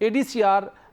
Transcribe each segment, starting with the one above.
ADCR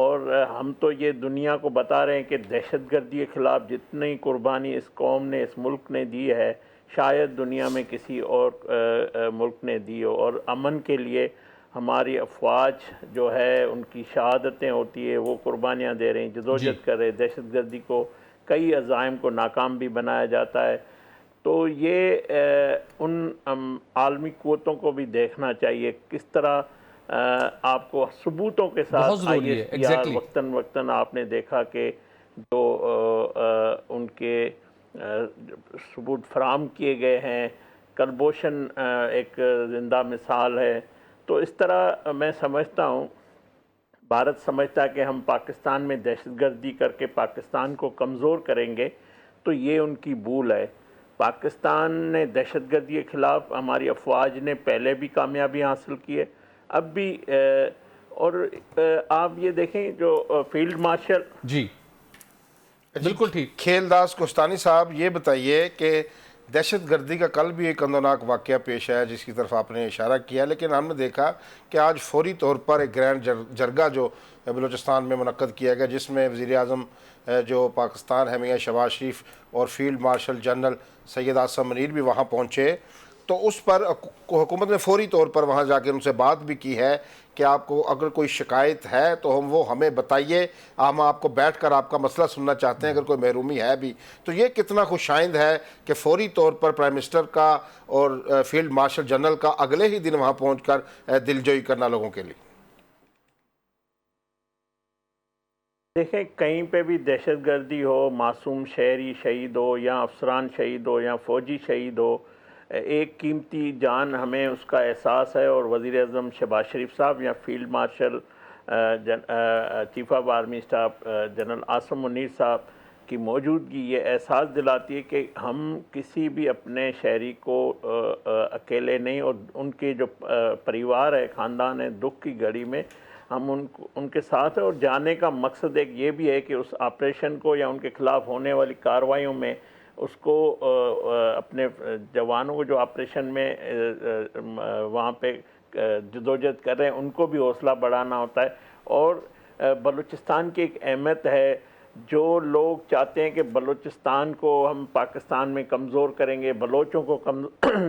اور ہم تو یہ دنیا کو بتا رہے ہیں کہ دہشت گردی کے خلاف جتنی قربانی اس قوم نے اس ملک نے دی ہے شاید دنیا میں کسی اور ملک نے دی ہو، اور امن کے لیے ہماری افواج جو ہے ان کی شہادتیں ہوتی ہے، وہ قربانیاں دے رہے ہیں، جی جدوجہد کر رہے ہیں، دہشت گردی کو کئی عزائم کو ناکام بھی بنایا جاتا ہے۔ تو یہ ان عالمی قوتوں کو بھی دیکھنا چاہیے کس طرح آپ کو ثبوتوں کے بہت ساتھ ضروری ہے ISPR ایگزیکٹلی وقتاً وقتاً آپ نے دیکھا کہ جو ان کے ثبوت فراہم کیے گئے ہیں، کلبھوشن ایک زندہ مثال ہے۔ تو اس طرح میں سمجھتا ہوں بھارت سمجھتا ہے کہ ہم پاکستان میں دہشت گردی کر کے پاکستان کو کمزور کریں گے، تو یہ ان کی بھول ہے۔ پاکستان نے دہشت گردی کے خلاف ہماری افواج نے پہلے بھی کامیابی حاصل کی ہے، اب بھی اور آپ یہ دیکھیں جو فیلڈ مارشل جی بالکل ٹھیک۔ کھیل داس کوہستانی صاحب، یہ بتائیے کہ دہشت گردی کا کل بھی ایک اندوناک واقعہ پیش آیا جس کی طرف آپ نے اشارہ کیا، لیکن ہم نے دیکھا کہ آج فوری طور پر ایک گرینڈ جرگہ جو بلوچستان میں منعقد کیا گیا، جس میں وزیر اعظم جو پاکستان ہے میاں شہباز شریف اور field marshal general Syed Asim Munir بھی وہاں پہنچے، تو اس پر حکومت نے فوری طور پر وہاں جا کے ان سے بات بھی کی ہے کہ آپ کو اگر کوئی شکایت ہے تو وہ ہمیں بتائیے، ہم آپ کو بیٹھ کر آپ کا مسئلہ سننا چاہتے ہیں اگر کوئی محرومی ہے بھی۔ تو یہ کتنا خوشائند ہے کہ فوری طور پر پرائم منسٹر کا اور فیلڈ مارشل جنرل کا اگلے ہی دن وہاں پہنچ کر دلجوئی کرنا لوگوں کے لیے۔ دیکھیں کہیں پہ بھی دہشت گردی ہو، معصوم شہری شہید ہو یا افسران شہید ہو یا فوجی شہید ہو، ایک قیمتی جان ہمیں اس کا احساس ہے، اور وزیر اعظم شہباز شریف صاحب یا field marshal chief of army staff general Asim Munir صاحب کی موجودگی یہ احساس دلاتی ہے کہ ہم کسی بھی اپنے شہری کو اکیلے نہیں، اور ان کے جو پریوار ہے، خاندان ہے، دکھ کی گھڑی میں ہم ان کے ساتھ ہیں۔ اور جانے کا مقصد ایک یہ بھی ہے کہ اس آپریشن کو یا ان کے خلاف ہونے والی کارروائیوں میں اس کو اپنے جوانوں کو جو آپریشن میں وہاں پہ جدوجہد کر رہے ہیں ان کو بھی حوصلہ بڑھانا ہوتا ہے۔ اور بلوچستان کی ایک اہمیت ہے، جو لوگ چاہتے ہیں کہ بلوچستان کو ہم پاکستان میں کمزور کریں گے، بلوچوں کو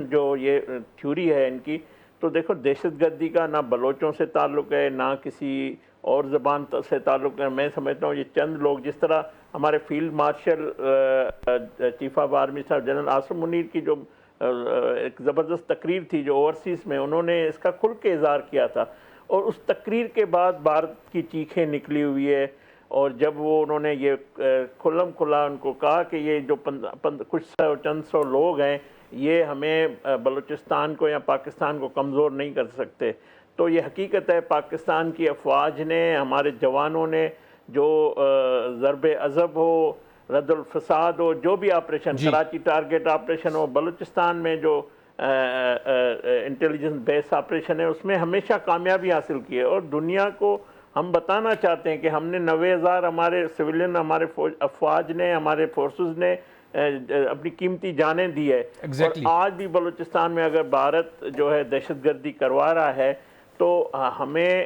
جو یہ تھیوری ہے ان کی، تو دیکھو دہشت گردی کا نہ بلوچوں سے تعلق ہے نہ کسی اور زبان سے تعلق ہے۔ میں سمجھتا ہوں یہ چند لوگ، جس طرح ہمارے field marshal chief of army صاحب جنرل عاصم منیر کی جو ایک زبردست تقریر تھی جو اوورسیز میں، انہوں نے اس کا کھل کے اظہار کیا تھا، اور اس تقریر کے بعد بھارت کی چیخیں نکلی ہوئی ہے۔ اور جب وہ انہوں نے یہ کھلم کھلا ان کو کہا کہ یہ جو کچھ چند سو لوگ ہیں یہ ہمیں بلوچستان کو یا پاکستان کو کمزور نہیں کر سکتے، تو یہ حقیقت ہے پاکستان کی افواج نے، ہمارے جوانوں نے جو ضرب عضب ہو، رد الفساد ہو، جو بھی آپریشن، کراچی ٹارگٹ آپریشن ہو، بلوچستان میں جو انٹیلیجنس بیس آپریشن ہے، اس میں ہمیشہ کامیابی حاصل کی ہے۔ اور دنیا کو ہم بتانا چاہتے ہیں کہ ہم نے 90,000 ہمارے سویلین، ہمارے افواج نے، ہمارے فورسز نے اپنی قیمتی جانیں دی ہے۔ اور آج بھی بلوچستان میں اگر بھارت جو ہے دہشت گردی کروا رہا ہے تو ہمیں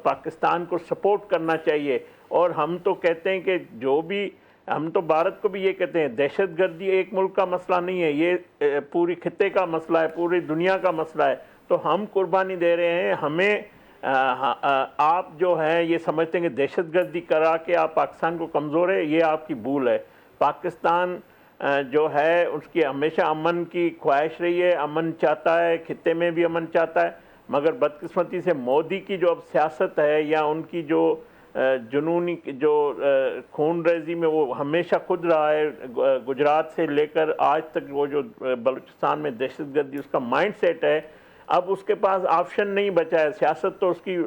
پاکستان کو سپورٹ کرنا چاہیے۔ اور ہم تو کہتے ہیں کہ جو بھی، ہم تو بھارت کو بھی یہ کہتے ہیں دہشت گردی ایک ملک کا مسئلہ نہیں ہے، یہ پوری خطے کا مسئلہ ہے، پوری دنیا کا مسئلہ ہے۔ تو ہم قربانی دے رہے ہیں۔ ہمیں آپ جو ہیں یہ سمجھتے ہیں کہ دہشت گردی کرا کے آپ پاکستان کو کمزور ہے، یہ آپ کی بھول ہے۔ پاکستان جو ہے اس کی ہمیشہ امن کی خواہش رہی ہے، امن چاہتا ہے، خطے میں بھی امن چاہتا ہے، مگر بدقسمتی سے مودی کی جو اب سیاست ہے یا ان کی جو جنونی جو خون ریزی میں وہ ہمیشہ خود رہا ہے، گجرات سے لے کر آج تک وہ جو بلوچستان میں دہشت گردی اس کا مائنڈ سیٹ ہے، اب اس کے پاس آپشن نہیں بچا ہے، سیاست تو اس کی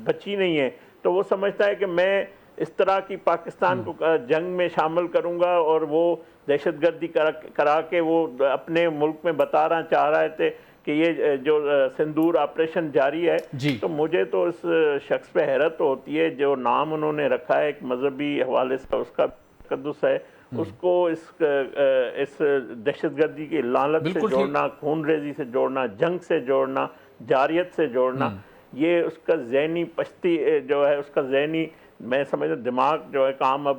بچی نہیں ہے، تو وہ سمجھتا ہے کہ میں اس طرح کی پاکستان کو جنگ میں شامل کروں گا، اور وہ دہشت گردی کرا کے وہ اپنے ملک میں بتانا چاہ رہے تھے کہ یہ جو سندور آپریشن جاری ہے۔ تو مجھے تو اس شخص پہ حیرت ہوتی ہے، جو نام انہوں نے رکھا ہے ایک مذہبی حوالے سے، اس کا تقدس ہے، اس کو اس دہشت گردی کی لعنت سے جوڑنا، خون ریزی سے جوڑنا، جنگ سے جوڑنا، جاریت سے جوڑنا، یہ اس کا ذہنی پشتی جو ہے، اس کا ذہنی میں سمجھتا دماغ جو ہے کام اب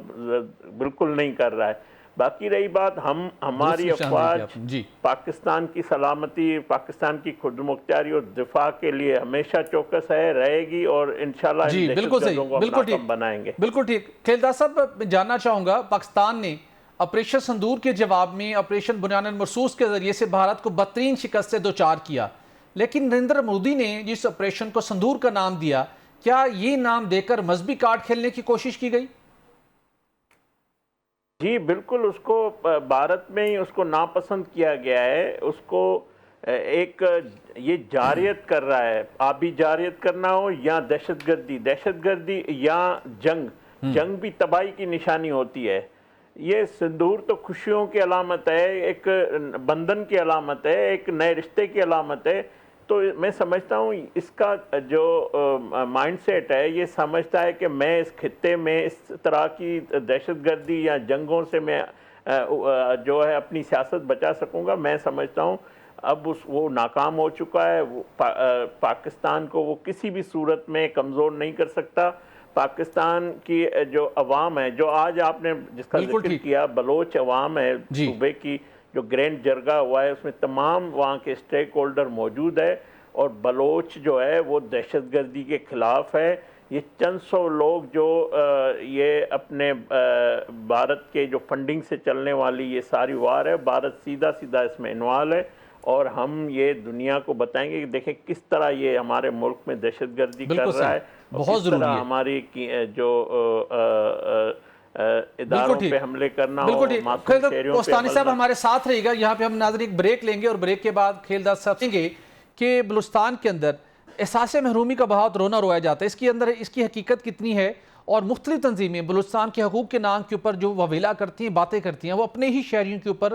بالکل نہیں کر رہا ہے۔ باقی رہی بات ہماری افواج جی پاکستان کی سلامتی، پاکستان کی خود مختاری اور دفاع کے لیے ہمیشہ چوکس ہے، رہے گی، اور انشاءاللہ جی ان بالکل دہشت صحیح، گردوں کو بالکل اپنا ٹھیک، کم بنائیں گے۔ بالکل ٹھیک۔ خیلدار صاحب میں جاننا چاہوں گا، پاکستان نے آپریشن سندور کے جواب میں آپریشن بنیان مرصوص کے ذریعے سے بھارت کو بدترین شکست سے دوچار کیا، لیکن نریندر مودی نے جس آپریشن کو سندور کا نام دیا، کیا یہ نام دے کر مذہبی کارڈ کھیلنے کی کوشش کی گئی؟ جی بالکل، اس کو بھارت میں ہی اس کو ناپسند کیا گیا ہے، اس کو ایک یہ جارحیت کر رہا ہے، آبی جارحیت کرنا ہو یا دہشت گردی یا جنگ بھی تباہی کی نشانی ہوتی ہے۔ یہ سندور تو خوشیوں کی علامت ہے، ایک بندھن کی علامت ہے، ایک نئے رشتے کی علامت ہے۔ تو میں سمجھتا ہوں اس کا جو مائنڈ سیٹ ہے، یہ سمجھتا ہے کہ میں اس خطے میں اس طرح کی دہشت گردی یا جنگوں سے میں جو ہے اپنی سیاست بچا سکوں گا۔ میں سمجھتا ہوں اب وہ ناکام ہو چکا ہے، پاکستان کو وہ کسی بھی صورت میں کمزور نہیں کر سکتا۔ پاکستان کی جو عوام ہے، جو آج آپ نے جس کا ذکر کیا، بلوچ عوام ہے صوبے کی، جو گرینڈ جرگہ ہوا ہے، اس میں تمام وہاں کے سٹیک ہولڈر موجود ہے، اور بلوچ جو ہے وہ دہشت گردی کے خلاف ہے۔ یہ چند سو لوگ جو یہ اپنے بھارت کے جو فنڈنگ سے چلنے والی یہ ساری وار ہے، بھارت سیدھا اس میں انوالو ہے، اور ہم یہ دنیا کو بتائیں گے کہ دیکھیں کس طرح یہ ہمارے ملک میں دہشت گردی کر رہا ہے، اور کس طرح ہماری جو اداروں پہ حملے کرنا ہو، معصوم شہریوں پہ کوستانی صاحب ہمارے ساتھ رہے گا۔ یہاں پہ ہم ناظرین ایک بریک لیں گے، اور بریک کے بعد خیلدار صاحب کہیں گے کہ بلوچستان کے اندر احساس محرومی کا بہت رونا رویا جاتا ہے، اس کے اندر اس کی حقیقت کتنی ہے، اور مختلف تنظیمیں بلوچستان کے حقوق کے نام کے اوپر جو وویلا کرتی ہیں، باتیں کرتی ہیں، وہ اپنے ہی شہریوں کے اوپر،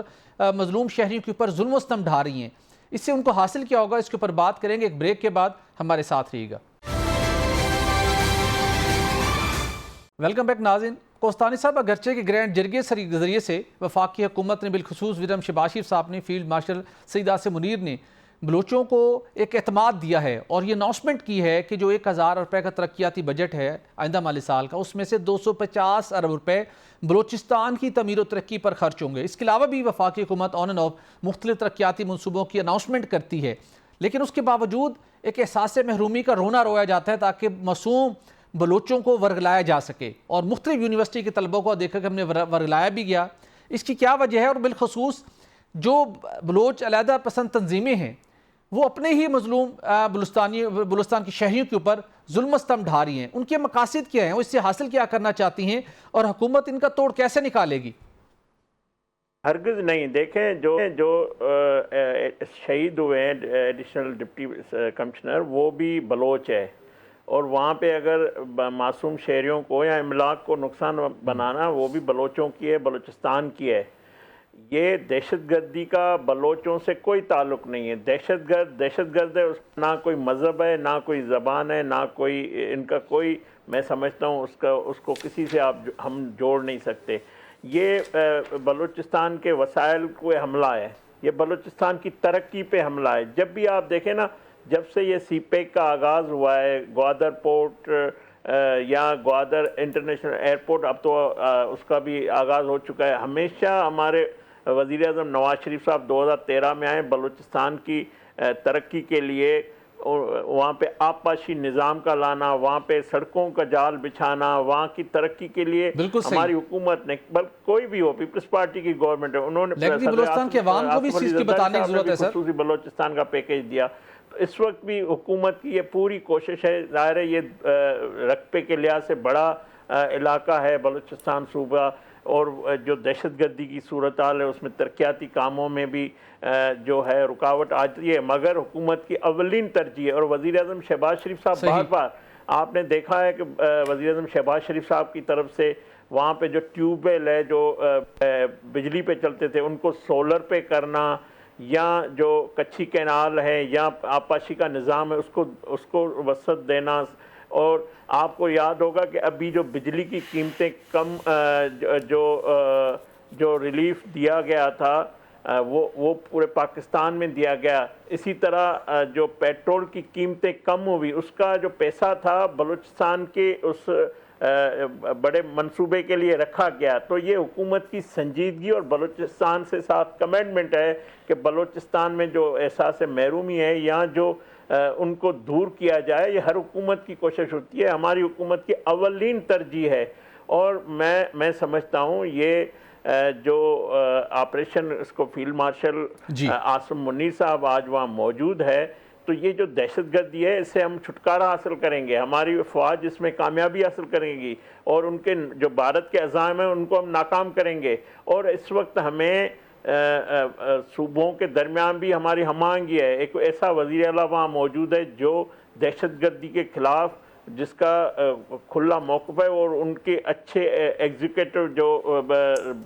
مظلوم شہریوں کے اوپر ظلم و ستم ڈھا رہی ہیں۔ اس سے ان کو حاصل کیا ہوگا، اس کے اوپر بات کریں گے۔ ایک بریک کے بعد ہمارے ساتھ رہیے گا۔ ویلکم بیک ناظرین۔ کوستانی صاحب، اگرچہ کہ گرینڈ جرگے کے ذریعے سے وفاقی حکومت نے، بالخصوص وزیر شہباز شریف صاحب نے، فیلڈ مارشل سید آصف منیر نے بلوچوں کو ایک اعتماد دیا ہے، اور یہ اناؤنسمنٹ کی ہے کہ جو 1000 روپے کا ترقیاتی بجٹ ہے آئندہ مالی سال کا، اس میں سے 250 ارب روپے بلوچستان کی تعمیر و ترقی پر خرچ ہوں گے۔ اس کے علاوہ بھی وفاقی حکومت آن اینڈ آف مختلف ترقیاتی منصوبوں کی اناؤنسمنٹ کرتی ہے، لیکن اس کے باوجود ایک احساس محرومی کا رونا رویا جاتا ہے تاکہ معصوم بلوچوں کو ورگلایا جا سکے، اور مختلف یونیورسٹی کے طلبوں کو دیکھا کہ ہم نے ورگلایا بھی گیا۔ اس کی کیا وجہ ہے؟ اور بالخصوص جو بلوچ علیحدہ پسند تنظیمیں ہیں، وہ اپنے ہی مظلوم بلوچستان کے شہریوں کے اوپر ظلم و ستم ڈھا رہی ہیں۔ ان کے مقاصد کیا ہیں؟ وہ اس سے حاصل کیا کرنا چاہتی ہیں، اور حکومت ان کا توڑ کیسے نکالے گی؟ ہرگز نہیں۔ دیکھیں جو شہید ہوئے ہیں ایڈیشنل ڈپٹی کمشنر، وہ بھی بلوچ ہے، اور وہاں پہ اگر معصوم شہریوں کو یا املاک کو نقصان بنانا، وہ بھی بلوچوں کی ہے، بلوچستان کی ہے۔ یہ دہشت گردی کا بلوچوں سے کوئی تعلق نہیں ہے۔ دہشت گرد ہے، نہ کوئی مذہب ہے، نہ کوئی زبان ہے، نہ کوئی ان کا کوئی، میں سمجھتا ہوں اس کو کسی سے ہم جوڑ نہیں سکتے۔ یہ بلوچستان کے وسائل کو حملہ ہے، یہ بلوچستان کی ترقی پہ حملہ ہے۔ جب بھی آپ دیکھیں نا، جب سے یہ سی پیک کا آغاز ہوا ہے، گوادر پورٹ یا گوادر انٹرنیشنل ایئرپورٹ، اب تو اس کا بھی آغاز ہو چکا ہے، ہمیشہ ہمارے وزیر اعظم نواز شریف صاحب 2013 میں آئے بلوچستان کی ترقی کے لیے، وہاں پہ آبپاشی نظام کا لانا، وہاں پہ سڑکوں کا جال بچھانا، وہاں کی ترقی کے لیے ہماری حکومت نے، بلکہ کوئی بھی ہو، پیپلز پارٹی کی گورنمنٹ ہے، انہوں نے بلوچستان کے عوام کو بھی اس چیز کی بتانے کی ضرورت ہے سر، خصوصی بلوچستان کا پیکیج دیا۔ اس وقت بھی حکومت کی یہ پوری کوشش ہے، ظاہر ہے یہ رقبے کے لحاظ سے بڑا علاقہ ہے بلوچستان صوبہ، اور جو دہشت گردی کی صورتحال ہے اس میں ترقیاتی کاموں میں بھی جو ہے رکاوٹ آتی ہے، مگر حکومت کی اولین ترجیح ہے۔ اور وزیر اعظم شہباز شریف صاحب بار بار آپ نے دیکھا ہے کہ وزیر اعظم شہباز شریف صاحب کی طرف سے وہاں پہ جو ٹیوب ویل ہے جو بجلی پہ چلتے تھے، ان کو سولر پہ کرنا، یا جو کچھی کینال ہے یا آبپاشی کا نظام ہے اس کو وسعت دینا۔ اور آپ کو یاد ہوگا کہ ابھی جو بجلی کی قیمتیں کم جو ریلیف دیا گیا تھا وہ پورے پاکستان میں دیا گیا. اسی طرح جو پیٹرول کی قیمتیں کم ہوئی اس کا جو پیسہ تھا بلوچستان کے اس بڑے منصوبے کے لیے رکھا گیا. تو یہ حکومت کی سنجیدگی اور بلوچستان سے ساتھ کمٹمنٹ ہے کہ بلوچستان میں جو احساس محرومی ہے یا جو ان کو دور کیا جائے, یہ ہر حکومت کی کوشش ہوتی ہے. ہماری حکومت کی اولین ترجیح ہے اور میں سمجھتا ہوں یہ جو آپریشن اس کو فیلڈ مارشل عاصم منیر صاحب آج وہاں موجود ہے, تو یہ جو دہشت گردی ہے اس سے ہم چھٹکارا حاصل کریں گے, ہماری فوج اس میں کامیابی حاصل کرے گی اور ان کے جو بھارت کے عزائم ہیں ان کو ہم ناکام کریں گے. اور اس وقت ہمیں صوبوں کے درمیان بھی ہماری ہم آہنگی ہے. ایک ایسا وزیر اعلیٰ وہاں موجود ہے جو دہشت گردی کے خلاف جس کا کھلا موقف ہے, اور ان کے اچھے ایگزیکٹو جو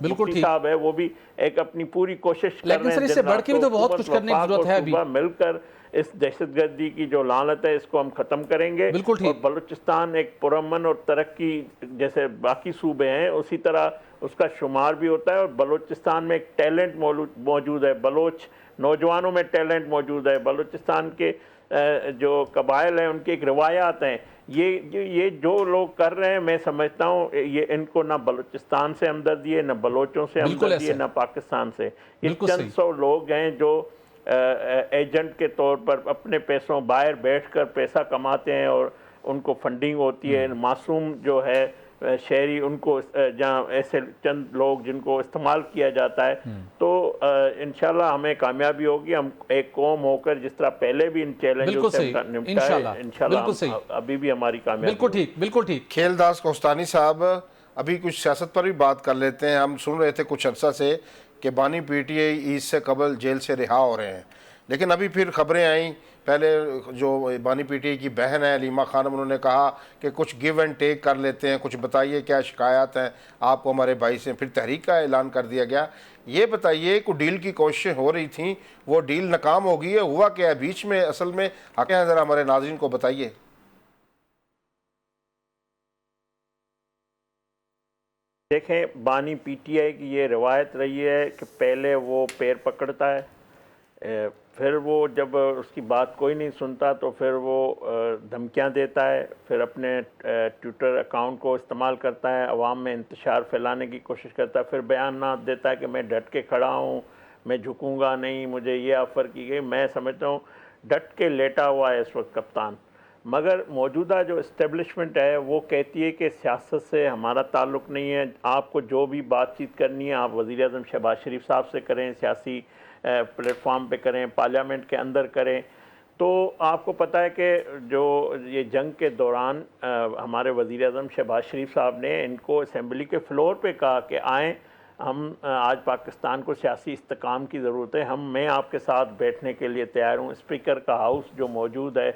مفتی صاحب ہے وہ بھی ایک اپنی پوری کوشش کر رہے ہیں. لیکن سر اس سے بڑھ کے بھی تو بہت کچھ کرنے کی ضرورت ہے ابھی. مل کر اس دہشت گردی کی جو لعنت ہے اس کو ہم ختم کریں گے, اور بلوچستان ایک پرامن اور ترقی جیسے باقی صوبے ہیں اسی طرح اس کا شمار بھی ہوتا ہے. اور بلوچستان میں ایک ٹیلنٹ موجود ہے, بلوچ نوجوانوں میں ٹیلنٹ موجود ہے. بلوچستان کے جو قبائل ہیں ان کی ایک روایات ہیں. یہ جو لوگ کر رہے ہیں میں سمجھتا ہوں یہ ان کو نہ بلوچستان سے ہمدردی ہے, نہ بلوچوں سے ہمدردی ہے, نہ پاکستان سے. یہ چند سو لوگ ہیں جو ایجنٹ کے طور پر اپنے پیسوں باہر بیٹھ کر پیسہ کماتے ہیں اور ان کو فنڈنگ ہوتی ہے. معصوم جو ہے شہری ان کو جہاں ایسے چند لوگ جن کو استعمال کیا جاتا ہے, تو انشاءاللہ ہمیں کامیابی ہوگی. ہم ایک قوم ہو کر جس طرح پہلے بھی ان چیلنجوں سے نمٹائے, انشاءاللہ ابھی بھی ہماری کامیابی. بالکل ٹھیک. کھیلداس کوہستانی صاحب, ابھی کچھ سیاست پر بھی بات کر لیتے ہیں. ہم سن رہے تھے کچھ عرصہ سے کہ بانی پی ٹی آئی عید سے قبل جیل سے رہا ہو رہے ہیں, لیکن ابھی پھر خبریں آئیں. پہلے جو بانی پی ٹی آئی کی بہن ہے علیمہ خانم, انہوں نے کہا کہ کچھ گیو اینڈ ٹیک کر لیتے ہیں, کچھ بتائیے کیا شکایات ہیں آپ کو ہمارے بھائی سے. پھر تحریک کا اعلان کر دیا گیا. یہ بتائیے کوئی ڈیل کی کوششیں ہو رہی تھیں, وہ ڈیل ناکام ہو گئی ہے, ہوا کیا ہے بیچ میں اصل میں, حق ہیں ذرا ہمارے ناظرین کو بتائیے. دیکھیں, بانی پی ٹی آئی کی یہ روایت رہی ہے کہ پہلے وہ پیر پکڑتا ہے, پھر وہ جب اس کی بات کوئی نہیں سنتا تو پھر وہ دھمکیاں دیتا ہے, پھر اپنے ٹویٹر اکاؤنٹ کو استعمال کرتا ہے, عوام میں انتشار پھیلانے کی کوشش کرتا ہے, پھر بیانات دیتا ہے کہ میں ڈٹ کے کھڑا ہوں, میں جھکوں گا نہیں, مجھے یہ آفر کی گئی. میں سمجھتا ہوں ڈٹ کے لیٹا ہوا ہے اس وقت کپتان. مگر موجودہ جو اسٹیبلشمنٹ ہے وہ کہتی ہے کہ سیاست سے ہمارا تعلق نہیں ہے, آپ کو جو بھی بات چیت کرنی ہے آپ وزیر اعظم شہباز شریف صاحب سے کریں, سیاسی پلیٹ فارم پہ کریں, پارلیمنٹ کے اندر کریں. تو آپ کو پتہ ہے کہ جو یہ جنگ کے دوران ہمارے وزیر اعظم شہباز شریف صاحب نے ان کو اسمبلی کے فلور پہ کہا کہ آئیں, ہم آج پاکستان کو سیاسی استحکام کی ضرورت ہے, میں آپ کے ساتھ بیٹھنے کے لیے تیار ہوں. اسپیکر کا ہاؤس جو موجود ہے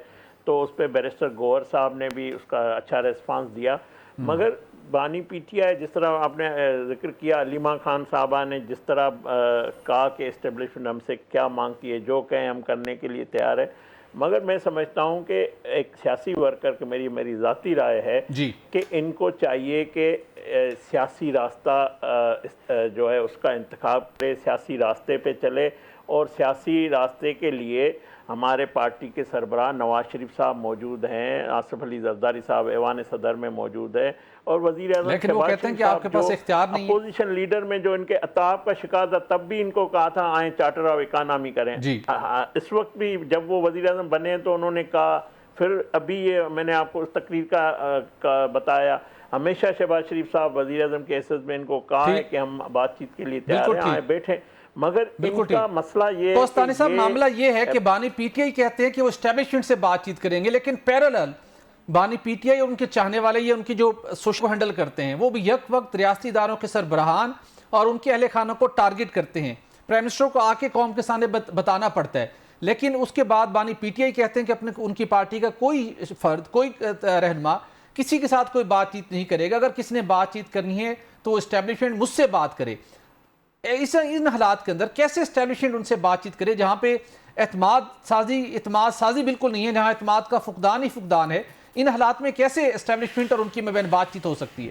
تو اس پہ بیرسٹر گوہر صاحب نے بھی اس کا اچھا ریسپانس دیا. مگر بانی پی ٹی آئی جس طرح آپ نے ذکر کیا, علیمہ خان صاحبہ نے جس طرح کہا کہ اسٹیبلشمنٹ ہم سے کیا مانگتی ہے, جو کہیں ہم کرنے کے لیے تیار ہے. مگر میں سمجھتا ہوں کہ ایک سیاسی ورکر کہ میری ذاتی رائے ہے کہ ان کو چاہیے کہ سیاسی راستہ جو ہے اس کا انتخاب کرے, سیاسی راستے پہ چلے, اور سیاسی راستے کے لیے ہمارے پارٹی کے سربراہ نواز شریف صاحب موجود ہیں, آصف علی زرداری صاحب ایوان صدر میں موجود ہے, اور وزیر اعظم شہباز شریف صاحب جو اپوزیشن لیڈر میں جو ان کے عطاب کا شکار تھا تب بھی ان کو کہا تھا آئیں چارٹر آف اکانومی کریں. اس وقت بھی جب وہ وزیر اعظم بنے تو انہوں نے کہا, پھر ابھی یہ میں نے آپ کو اس تقریر کا بتایا, ہمیشہ شہباز شریف صاحب وزیر اعظم کے حیثیت میں ان کو کہا ہے کہ ہم بات چیت کے لیے تیار ہیں, آئیں بیٹھیں. مگر ان کا مسئلہ یہ کوہستانی صاحب معاملہ یہ ہے کہ بانی پی ٹی آئی کہتے ہیں کہ وہ اسٹیبلشمنٹ سے بات چیت کریں گے, لیکن پیرالل بانی پی ٹی آئی اور ان کے چاہنے والے یہ ان کی جو سوشل ہینڈل کرتے ہیں وہ بھی یک وقت ریاستی اداروں کے سربراہان اور ان کے اہل خانوں کو ٹارگٹ کرتے ہیں. پرائم منسٹر کو آ کے قوم کے سامنے بتانا پڑتا ہے, لیکن اس کے بعد بانی پی ٹی آئی کہتے ہیں کہ ان کی پارٹی کا کوئی فرد, کوئی رہنما کسی کے ساتھ کوئی بات چیت نہیں کرے گا. اگر کسی نے بات چیت کرنی ہے تو وہ اسٹیبلشمنٹ مجھ سے بات کرے. ان حالات کے اندر کیسے اسٹیبلشمنٹ ان سے بات چیت کرے جہاں پہ اعتماد سازی بالکل نہیں ہے, جہاں اعتماد کا فقدان ہی فقدان ہے؟ ان حالات میں کیسے اسٹیبلشمنٹ اور ان کی مابین بات چیت ہو سکتی ہے؟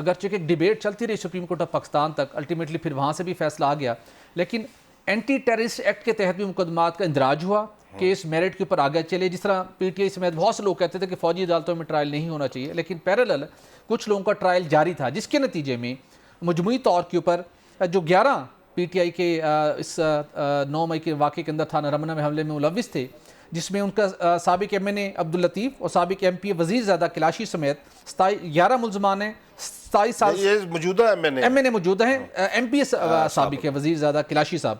اگرچہ کہ ایک ڈیبیٹ چلتی رہی سپریم کورٹ آف پاکستان تک، الٹیمیٹلی پھر وہاں سے بھی فیصلہ آ گیا، لیکن اینٹی ٹیررسٹ ایکٹ کے تحت بھی مقدمات کا اندراج ہوا، کیس میرٹ کے اوپر آگے چلے. جس طرح پی ٹی آئی سمیت بہت سے لوگ کہتے تھے کہ فوجی عدالتوں میں ٹرائل نہیں ہونا چاہیے، لیکن پیرالل کچھ لوگوں کا ٹرائل جاری تھا، جس کے نتیجے میں مجموعی طور کے اوپر جو 11 پی ٹی آئی کے اس 9 مئی کے واقعے کے اندر تھانہ رمنہ میں حملے میں ملوث تھے، جس میں ان کا سابق ایم این اے عبداللطیف اور سابق ایم پی اے وزیر زادہ کلاشی سمیت 11 ملزمان ہیں. 27 سال یہ موجودہ ایم این اے موجودہ ہیں، ایم پی اے سابق ہے وزیر زادہ کلاشی صاحب،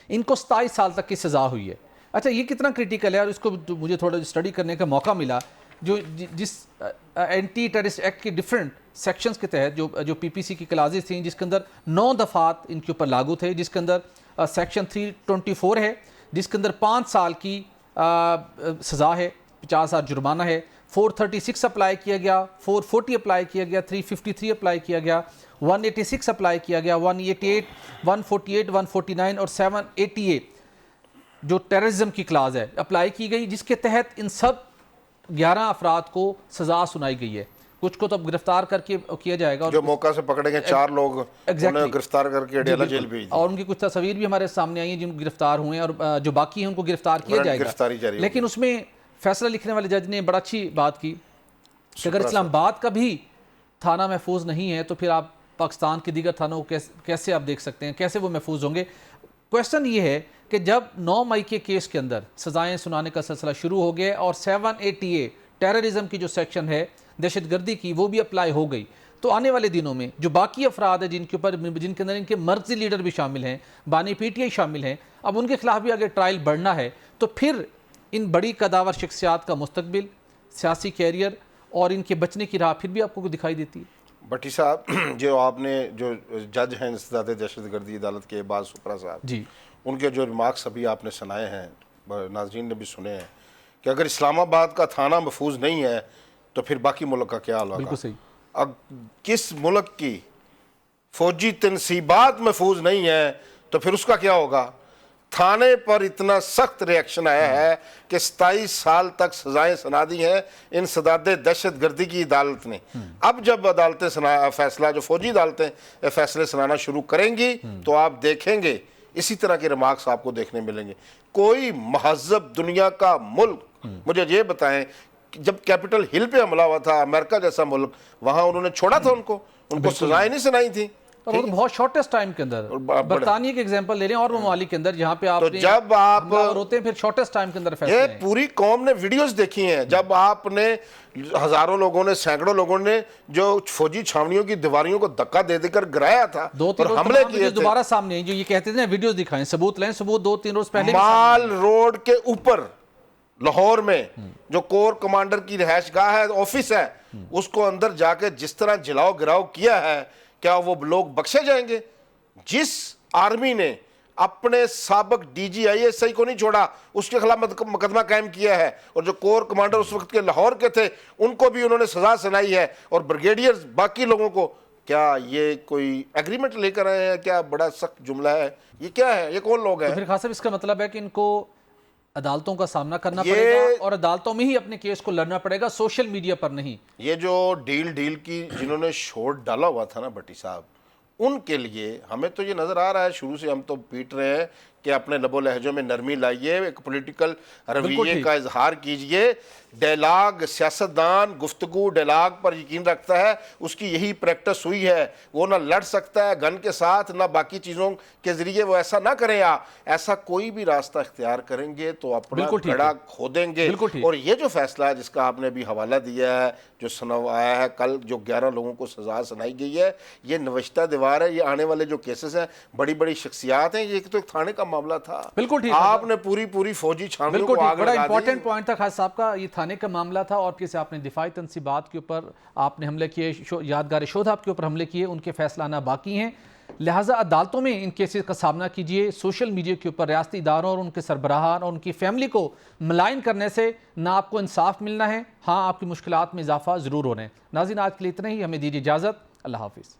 ان کو 27 سال تک کی سزا ہوئی ہے. اچھا یہ کتنا کریٹیکل ہے، اور اس کو مجھے تھوڑا اسٹڈی کرنے کا موقع ملا. جس اینٹی ٹیررسٹ ایکٹ کی ڈیفرنٹ سیکشنز کے تحت جو پی پی سی کی کلازز تھیں، جس کے اندر 9 دفعات ان کے اوپر لاگو تھے، جس کے اندر سیکشن 324 ہے جس کے اندر 5 سال کی سزا ہے، 50,000 جرمانہ ہے، 436 اپلائی کیا گیا، 440 اپلائی کیا گیا، 353 اپلائی کیا گیا، 186 اپلائی کیا گیا، 188 148 149 اور 788 جو ٹیررزم کی کلاز ہے اپلائی کی گئی، جس کے تحت ان سب 11 افراد کو سزا سنائی گئی ہے. کچھ کو تو اب گرفتار کر کے کیا جائے گا، جو موقع سے پکڑے گئے 4 لوگ انہیں گرفتار کر کے اڈیالہ جیل بھیج دیا، اور ان کی کچھ تصاویر بھی ہمارے سامنے آئی ہیں جن کو گرفتار ہوئے ہیں، اور جو باقی ہیں ان کو گرفتار کیا جائے گا. لیکن اس میں فیصلہ لکھنے والے جج نے بڑا اچھی بات کی کہ اگر اسلام آباد کا بھی تھانہ محفوظ نہیں ہے تو پھر آپ پاکستان کے دیگر تھانوں کو کیسے آپ دیکھ سکتے ہیں، کیسے وہ محفوظ ہوں گے. کویسچن یہ ہے کہ جب 9 مئی کے کیس کے اندر سزائیں سنانے کا سلسلہ شروع ہو گیا اور 788 ٹیررزم کی جو سیکشن ہے دہشت گردی کی وہ بھی اپلائی ہو گئی، تو آنے والے دنوں میں جو باقی افراد ہیں جن کے اندر ان کے مرکزی لیڈر بھی شامل ہیں، بانی پی ٹی آئی شامل ہیں، اب ان کے خلاف بھی اگر ٹرائل بڑھنا ہے تو پھر ان بڑی قداور شخصیات کا مستقبل، سیاسی کیریئر اور ان کے بچنے کی راہ پھر بھی آپ کو دکھائی دیتی ہے. بھٹی صاحب جو آپ نے جو جج ہیں انسداد دہشت گردی عدالت کے بعد سپرا صاحب جی، ان کے جو ریمارکس ابھی آپ نے سنائے ہیں، ناظرین نے بھی سنے ہیں کہ اگر اسلام آباد کا تھانہ محفوظ نہیں ہے تو پھر باقی ملک کا کیا حال ہوگا. بالکل صحیح. اب کس ملک کی فوجی تنصیبات محفوظ نہیں ہیں تو پھر اس کا کیا ہوگا. تھانے پر اتنا سخت ریاکشن آیا ہے کہ 27 سال تک سزائیں سنا دی ہیں انسداد دہشت گردی کی عدالت نے. اب جب عدالتیں فیصلہ جو فوجی عدالتیں فیصلے سنانا شروع کریں گی تو آپ دیکھیں گے اسی طرح کے ریمارکس آپ کو دیکھنے ملیں گے. کوئی مہذب دنیا کا ملک مجھے یہ بتائیں، جب کیپٹل ہل پہ حملہ ہوا تھا امریکہ جیسا ملک، وہاں انہوں نے چھوڑا تھا ان کو سزائیں نہیں سنائی تھیں. اور وہ بہت شارٹیسٹ ٹائم کے اندر، برطانیہ کے ایگزامپل لے لیں اور ممالک کے اندر جہاں پہ آپ نے جب آپ ہوتے ہیں پھر شارٹیسٹ ٹائم کے اندر فیصلے یہ پوری قوم نے ویڈیوز دیکھی ہیں، جب آپ نے ہزاروں لوگوں نے سینکڑوں لوگوں نے جو فوجی چھاونیوں کی دیواریوں کو دھکا دے دے کر گرایا تھا اور حملے کیے تھے، دوبارہ سامنے ہیں جو یہ کہتے تھے نا ویڈیوز دکھائیں، ثبوت لیں، ثبوت 2-3 روز پہلے مال روڈ کے اوپر لاہور میں جو کور کمانڈر کی رہائش گاہ ہے، آفس ہے، اس کو اندر جا کے جس طرح جلاؤ گراؤ کیا ہے، کیا وہ لوگ بخشے جائیں گے؟ جس آرمی نے اپنے سابق D G I S I کو نہیں چھوڑا، اس کے خلاف مقدمہ قائم کیا ہے، اور جو کور کمانڈر اس وقت کے لاہور کے تھے ان کو بھی انہوں نے سزا سنائی ہے، اور بریگیڈیئر باقی لوگوں کو، کیا یہ کوئی ایگریمنٹ لے کر آئے ہیں؟ کیا بڑا سخت جملہ ہے، یہ کیا ہے، یہ کون لوگ ہیں؟ پھر خاص اس کا مطلب ہے کہ ان کو عدالتوں کا سامنا کرنا پڑے گا اور عدالتوں میں ہی اپنے کیس کو لڑنا پڑے گا، سوشل میڈیا پر نہیں. یہ جو ڈیل کی جنہوں نے شور ڈالا ہوا تھا نا بھٹی صاحب، ان کے لیے ہمیں تو یہ نظر آ رہا ہے، شروع سے ہم تو پیٹ رہے ہیں کہ اپنے لب و لہجوں میں نرمی لائیے، ایک پولیٹیکل رویے کا اظہار کیجئے. ڈیلاگ، سیاستدان گفتگو ڈیلاگ پر یقین رکھتا ہے، اس کی یہی پریکٹس ہوئی ہے. وہ نہ لڑ سکتا ہے گن کے ساتھ، نہ باقی چیزوں کے ذریعے وہ ایسا نہ کریں. ایسا کوئی بھی راستہ اختیار کریں گے تو اپنا گڑھا کھودیں گے. اور یہ جو فیصلہ ہے جس کا آپ نے بھی حوالہ دیا ہے، جو سنا آیا ہے کل، جو 11 لوگوں کو سزا سنائی گئی ہے، یہ نوشتہ دیوار ہے. یہ آنے والے جو کیسز ہیں، بڑی بڑی شخصیات ہیں، یہ تو ایک تھانے کا معاملہ تھا. بالکل ٹھیک، آپ نے پوری فوجی چھاونیوں کو آگ بڑا لگا دی. امپورٹنٹ پوائنٹ تھا خاص صاحب کا، یہ تھانے کا معاملہ تھا، اور کیسے آپ نے دفاعی تنصیبات کے اوپر آپ نے حملے کیے، یادگار شہداء کے اوپر حملے کیے، ان کے فیصلہ آنا باقی ہیں. لہٰذا عدالتوں میں ان کیسز کا سامنا کیجئے. سوشل میڈیا کے اوپر ریاستی اداروں اور ان کے سربراہان اور ان کی فیملی کو ملائن کرنے سے نہ آپ کو انصاف ملنا ہے، ہاں آپ کی مشکلات میں اضافہ ضرور ہونا ہے. ناظرین آج کے لیے اتنا ہی، ہمیں دیجیے اجازت. اللہ حافظ.